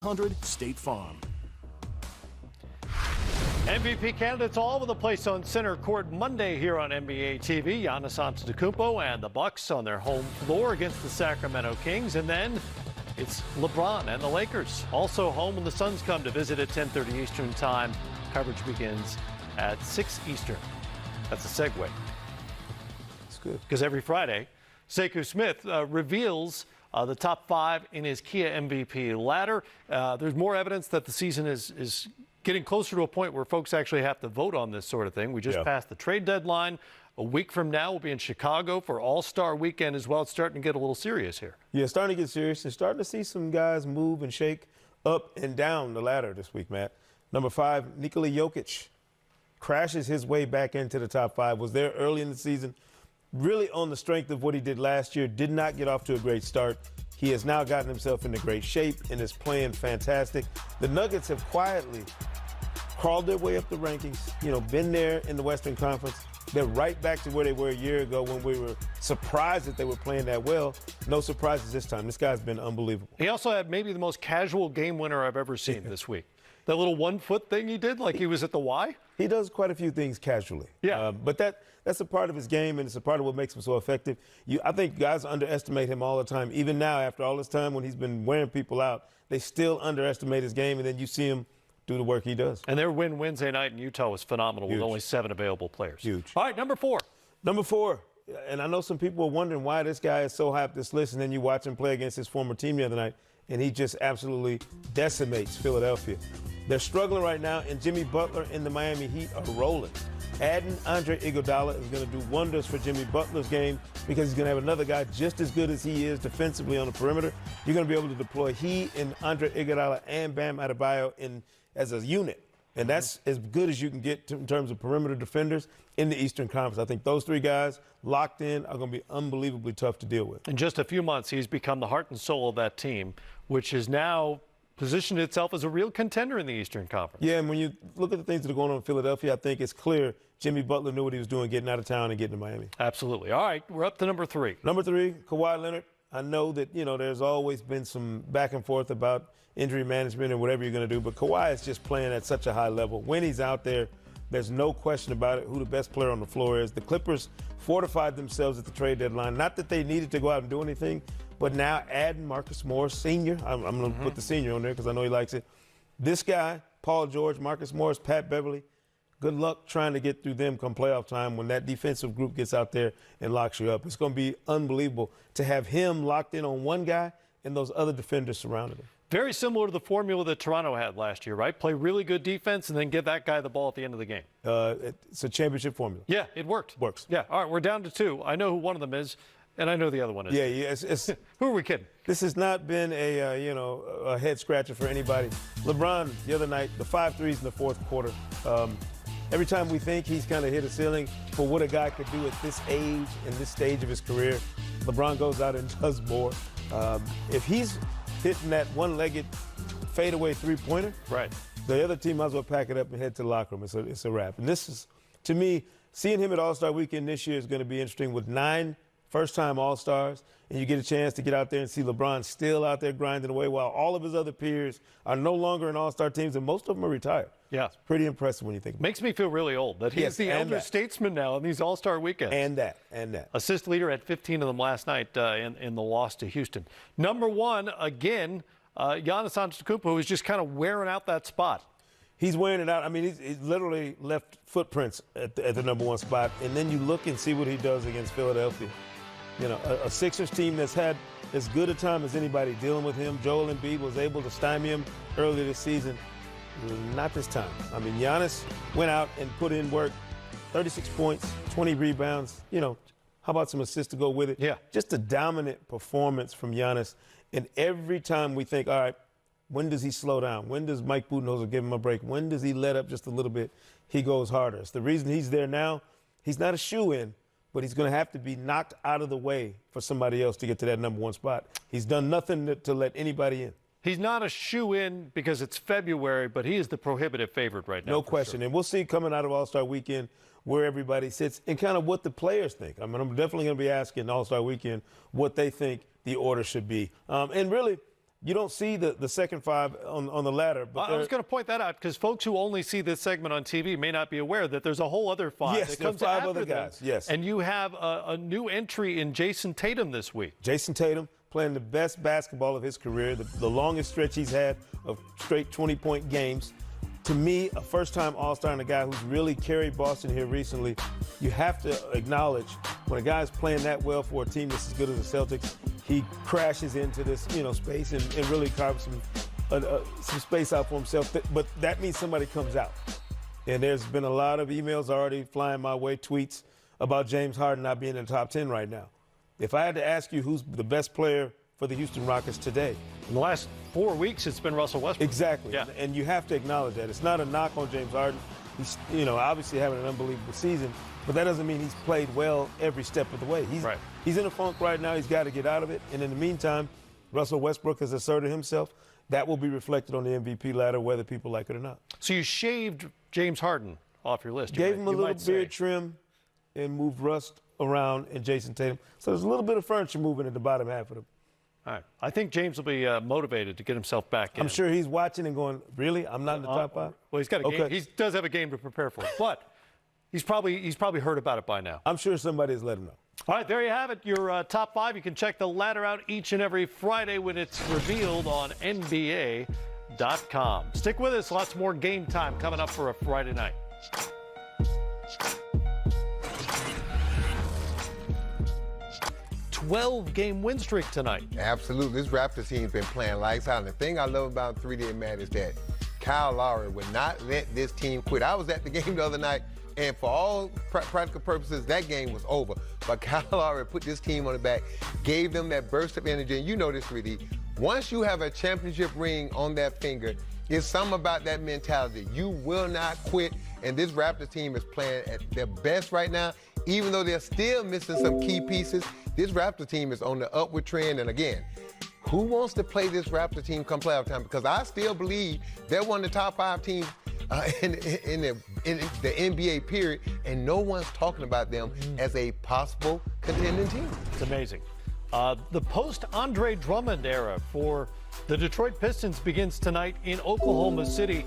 100 State Farm. MVP candidates all over the place on center court Monday here on NBA TV. Giannis Antetokounmpo and the Bucks on their home floor against the Sacramento Kings. And then it's LeBron and the Lakers also home when the Suns come to visit at 10:30 Eastern time. Coverage begins at 6 Eastern. That's a segue. That's good. Because every Friday, Sekou Smith reveals the top 5 in his Kia MVP ladder. There's more evidence that the season is getting closer to a point where folks actually have to vote on this sort of thing. We just passed the trade deadline. A week from now, we'll be in Chicago for All-Star Weekend as well. It's starting to get a little serious here. Yeah, it's starting to get serious. And starting to see some guys move and shake up and down the ladder this week, Matt. Number 5, Nikola Jokic crashes his way back into the top 5. Was there early in the season. Really on the strength of what he did last year. Did not get off to a great start. He has now gotten himself into great shape and is playing fantastic. The Nuggets have quietly crawled their way up the rankings, been there in the Western Conference. They're right back to where they were a year ago when we were surprised that they were playing that well. No surprises this time. This guy's been unbelievable. He also had maybe the most casual game winner I've ever seen this week. That little 1-foot thing he did, like he was at the Y? He does quite a few things casually. Yeah. But that's a part of his game, and it's a part of what makes him so effective. I think guys underestimate him all the time. Even now, after all this time when he's been wearing people out, they still underestimate his game, and then you see him do the work he does. And their win Wednesday night in Utah was phenomenal. Huge. With only 7 available players. Huge. All right, number 4. Number 4, and I know some people are wondering why this guy is so high up this list, and then you watch him play against his former team the other night, and he just absolutely decimates Philadelphia. They're struggling right now, and Jimmy Butler and the Miami Heat are rolling. Adding Andre Iguodala is going to do wonders for Jimmy Butler's game because he's going to have another guy just as good as he is defensively on the perimeter. You're going to be able to deploy he and Andre Iguodala and Bam Adebayo as a unit. And that's as good as you can get in terms of perimeter defenders in the Eastern Conference. I think those 3 guys locked in are going to be unbelievably tough to deal with. In just a few months, he's become the heart and soul of that team, which is now positioned itself as a real contender in the Eastern Conference. Yeah, and when you look at the things that are going on in Philadelphia, I think it's clear Jimmy Butler knew what he was doing getting out of town and getting to Miami. Absolutely. All right, we're up to number 3. Number 3, Kawhi Leonard. I know that, there's always been some back and forth about injury management and whatever you're going to do, but Kawhi is just playing at such a high level. When he's out there, there's no question about it who the best player on the floor is. The Clippers fortified themselves at the trade deadline. Not that they needed to go out and do anything, but now adding Marcus Morris Sr. I'm going to put the senior on there because I know he likes it. This guy, Paul George, Marcus Morris, Pat Beverly, good luck trying to get through them come playoff time when that defensive group gets out there and locks you up. It's going to be unbelievable to have him locked in on one guy and those other defenders surrounding him. Very similar to the formula that Toronto had last year, right? Play really good defense and then give that guy the ball at the end of the game. It's a championship formula. Yeah, it worked. Works. Yeah. All right, we're down to 2. I know who one of them is, and I know the other one is. Yeah. It's who are we kidding? This has not been a head scratcher for anybody. LeBron the other night, the 5 threes in the fourth quarter. Every time we think he's kind of hit a ceiling for what a guy could do at this age and this stage of his career, LeBron goes out and does more. If he's hitting that one-legged fadeaway three-pointer, right, the other team might as well pack it up and head to the locker room. It's a wrap. And this is, to me, seeing him at All-Star Weekend this year is going to be interesting with 9 first-time All-Stars, and you get a chance to get out there and see LeBron still out there grinding away while all of his other peers are no longer in All-Star teams, and most of them are retired. Yeah. It's pretty impressive when you think about it. Makes me feel really old that he's the elder statesman now in these All-Star weekends. And that. Assist leader had 15 of them last night in the loss to Houston. Number 1, again, Giannis Antetokounmpo is just kind of wearing out that spot. He's wearing it out. I mean, he's literally left footprints at the number 1 spot. And then you look and see what he does against Philadelphia. A Sixers team that's had as good a time as anybody dealing with him. Joel Embiid was able to stymie him earlier this season. Not this time. I mean, Giannis went out and put in work, 36 points, 20 rebounds. How about some assists to go with it? Yeah. Just a dominant performance from Giannis. And every time we think, all right, when does he slow down? When does Mike Budenholzer give him a break? When does he let up just a little bit? He goes harder. It's the reason he's there now. He's not a shoo-in, but he's going to have to be knocked out of the way for somebody else to get to that number 1 spot. He's done nothing to let anybody in. He's not a shoo-in because it's February, but he is the prohibitive favorite right now. No question. Sure. And we'll see coming out of All-Star Weekend where everybody sits and kind of what the players think. I mean, I'm definitely going to be asking All-Star Weekend what they think the order should be. And really, You don't see the second five on the ladder. But I was going to point that out because folks who only see this segment on TV may not be aware that there's a whole other five yes, that comes five after other them. guys. Yes, and you have a new entry in Jason Tatum this week. Jason Tatum playing the best basketball of his career, the longest stretch he's had of straight 20-point games. To me, a first-time All-Star and a guy who's really carried Boston here recently. You have to acknowledge when a guy's playing that well for a team that's as good as the Celtics, he crashes into this, space and really carves some space out for himself. But that means somebody comes out. And there's been a lot of emails already flying my way, tweets about James Harden not being in the top 10 right now. If I had to ask you who's the best player for the Houston Rockets today, In the last 4 weeks, it's been Russell Westbrook. Exactly. Yeah. And you have to acknowledge that. It's not a knock on James Harden. He's, obviously having an unbelievable season, but that doesn't mean he's played well every step of the way. He's in a funk right now. He's got to get out of it. And in the meantime, Russell Westbrook has asserted himself. That will be reflected on the MVP ladder, whether people like it or not. So you shaved James Harden off your list. Gave him a little beard trim and moved Russ around and Jason Tatum. So there's a little bit of furniture moving in the bottom half of them. All right. I think James will be motivated to get himself back in. I'm sure he's watching and going, really? I'm not in the top five? Well, he's got a game. He does have a game to prepare for. But he's probably heard about it by now. I'm sure somebody has let him know. All right, there you have it. Your top five. You can check the ladder out each and every Friday when it's revealed on NBA.com. Stick with us. Lots more game time coming up for a Friday night. 12-game win streak tonight. Absolutely. This Raptors team's been playing lights out. And the thing I love about 3D and Matt is that Kyle Lowry would not let this team quit. I was at the game the other night, and for all practical purposes, that game was over. But Kyle Lowry put this team on the back, gave them that burst of energy. And you know this, 3D. Once you have a championship ring on that finger, it's something about that mentality. You will not quit. And this Raptors team is playing at their best right now. Even though they're still missing some key pieces, this Raptors team is on the upward trend. And again, who wants to play this Raptors team come playoff time? Because I still believe they're one of the top 5 teams in the NBA period, and no one's talking about them as a possible contending team. It's amazing. The post-Andre Drummond era for the Detroit Pistons begins tonight in Oklahoma City.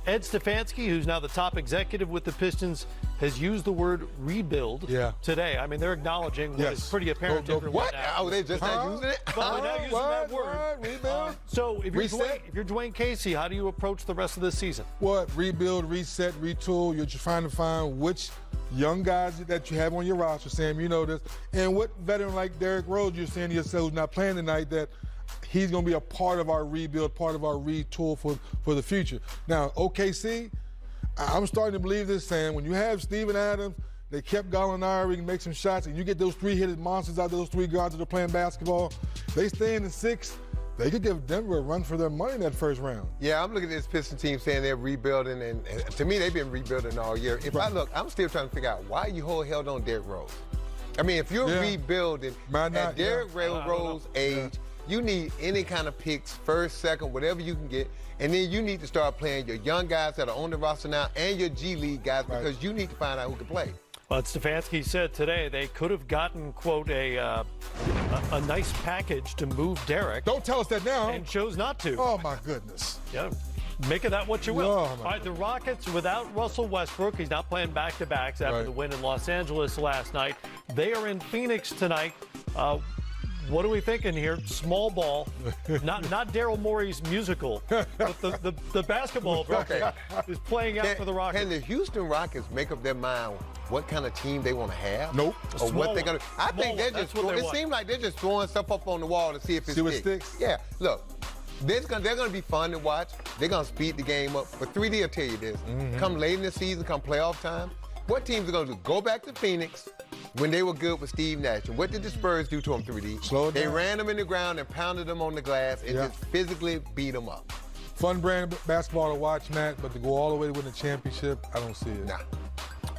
Ed Stefanski, who's now the top executive with the Pistons, has used the word rebuild today. I mean, they're acknowledging what is pretty apparent. What? Oh, they just not using it? Well, they're now using that word. Rebuild? So if you're Dwayne Casey, how do you approach the rest of this season? What? Rebuild, reset, retool. You're trying to find which young guys that you have on your roster, Sam, you know this, and what veteran like Derrick Rose you're saying to yourself who's not playing tonight that he's going to be a part of our rebuild, part of our retool for the future. Now, OKC, I'm starting to believe this, Sam. When you have Steven Adams, they kept Gallinari make some shots, and you get those 3-headed monsters out of those 3 guards that are playing basketball. They stay in the 6. They could give Denver a run for their money in that first round. Yeah, I'm looking at this Piston team saying they're rebuilding, and to me, they've been rebuilding all year. If I look, I'm still trying to figure out why you held on Derrick Rose. I mean, if you're rebuilding at Derrick Rose age, you need any kind of picks, first, second, whatever you can get, and then you need to start playing your young guys that are on the roster now and your G League guys because you need to find out who can play. Well, Stefanski said today they could have gotten, quote, a nice package to move Derrick. Don't tell us that now. And chose not to. Oh, my goodness. Yeah. Make of that what you will. Oh, all right, the Rockets without Russell Westbrook. He's not playing back-to-backs after the win in Los Angeles last night. They are in Phoenix tonight. What are we thinking here? Small ball, not Daryl Morey's musical, but the basketball version is playing out for the Rockets. Can the Houston Rockets make up their mind what kind of team they want to have? Nope. Or what they're gonna? I think they're just. It seems like they're just throwing stuff up on the wall to see if it sticks. Yeah. Look, they're gonna be fun to watch. They're gonna speed the game up. But 3D will tell you this: come late in the season, come playoff time, what teams are gonna do? Go back to Phoenix. When they were good with Steve Nash. And what did the Spurs do to him, 3D? They ran them in the ground and pounded them on the glass and just physically beat them up. Fun brand of basketball to watch, Matt, but to go all the way to win the championship, I don't see it. Nah.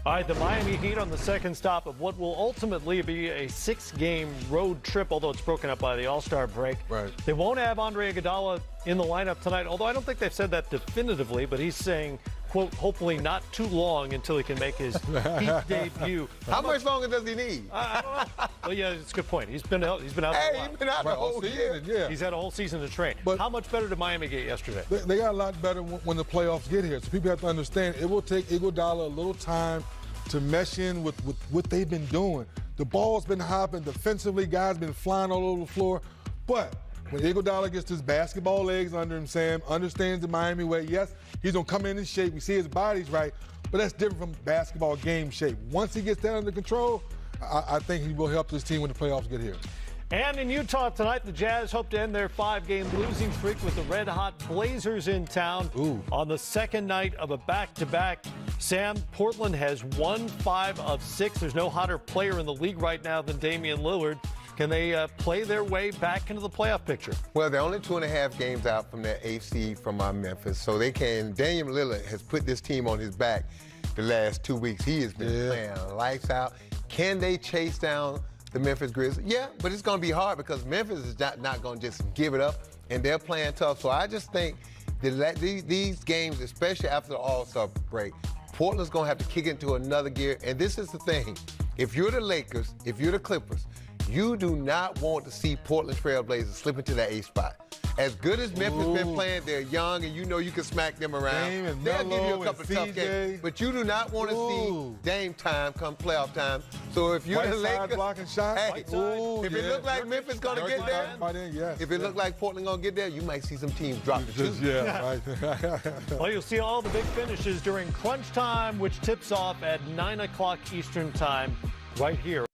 All right, the Miami Heat on the second stop of what will ultimately be a 6-game road trip, although it's broken up by the All-Star break. Right. They won't have Andre Iguodala in the lineup tonight, although I don't think they've said that definitively, but he's saying, quote, hopefully not too long until he can make his Heat debut. How much longer does he need? I don't know. Well, yeah, it's a good point. He's been out. He's been out. Hey, he's been out the whole year. Yeah. He's had a whole season to train. But how much better did Miami get yesterday? They got a lot better when the playoffs get here. So people have to understand it will take Iguodala a little time to mesh in with what they've been doing. The ball's been hopping defensively, guys been flying all over the floor. But when Iguodala gets his basketball legs under him, Sam, understands the Miami way, yes, he's going to come in shape. We see his body's right, but that's different from basketball game shape. Once he gets that under control, I think he will help this team when the playoffs get here. And in Utah tonight, the Jazz hope to end their 5-game losing streak with the red-hot Blazers in town. On the second night of a back-to-back. Sam, Portland has won 5 of 6. There's no hotter player in the league right now than Damian Lillard. Can they play their way back into the playoff picture? Well, they're only 2.5 games out from that 8th seed from Memphis, so they can. Damian Lillard has put this team on his back the last 2 weeks. He has been playing lights out. Can they chase down the Memphis Grizzlies? Yeah, but it's going to be hard because Memphis is not going to just give it up, and they're playing tough. So I just think that these games, especially after the All-Star break, Portland's going to have to kick into another gear. And this is the thing. If you're the Lakers, if you're the Clippers, you do not want to see Portland Trail Blazers slip into that 8th spot. As good as Memphis been playing, they're young, and you know you can smack them around. They'll give you a couple of tough games. But you do not want to see Dame time come playoff time. So if you're the Lakers, blocking shot. hey, if it look like Memphis going to get there, if it look like Portland going to get there, you might see some teams drop the 2. Right. Well, you'll see all the big finishes during crunch time, which tips off at 9 o'clock Eastern time right here.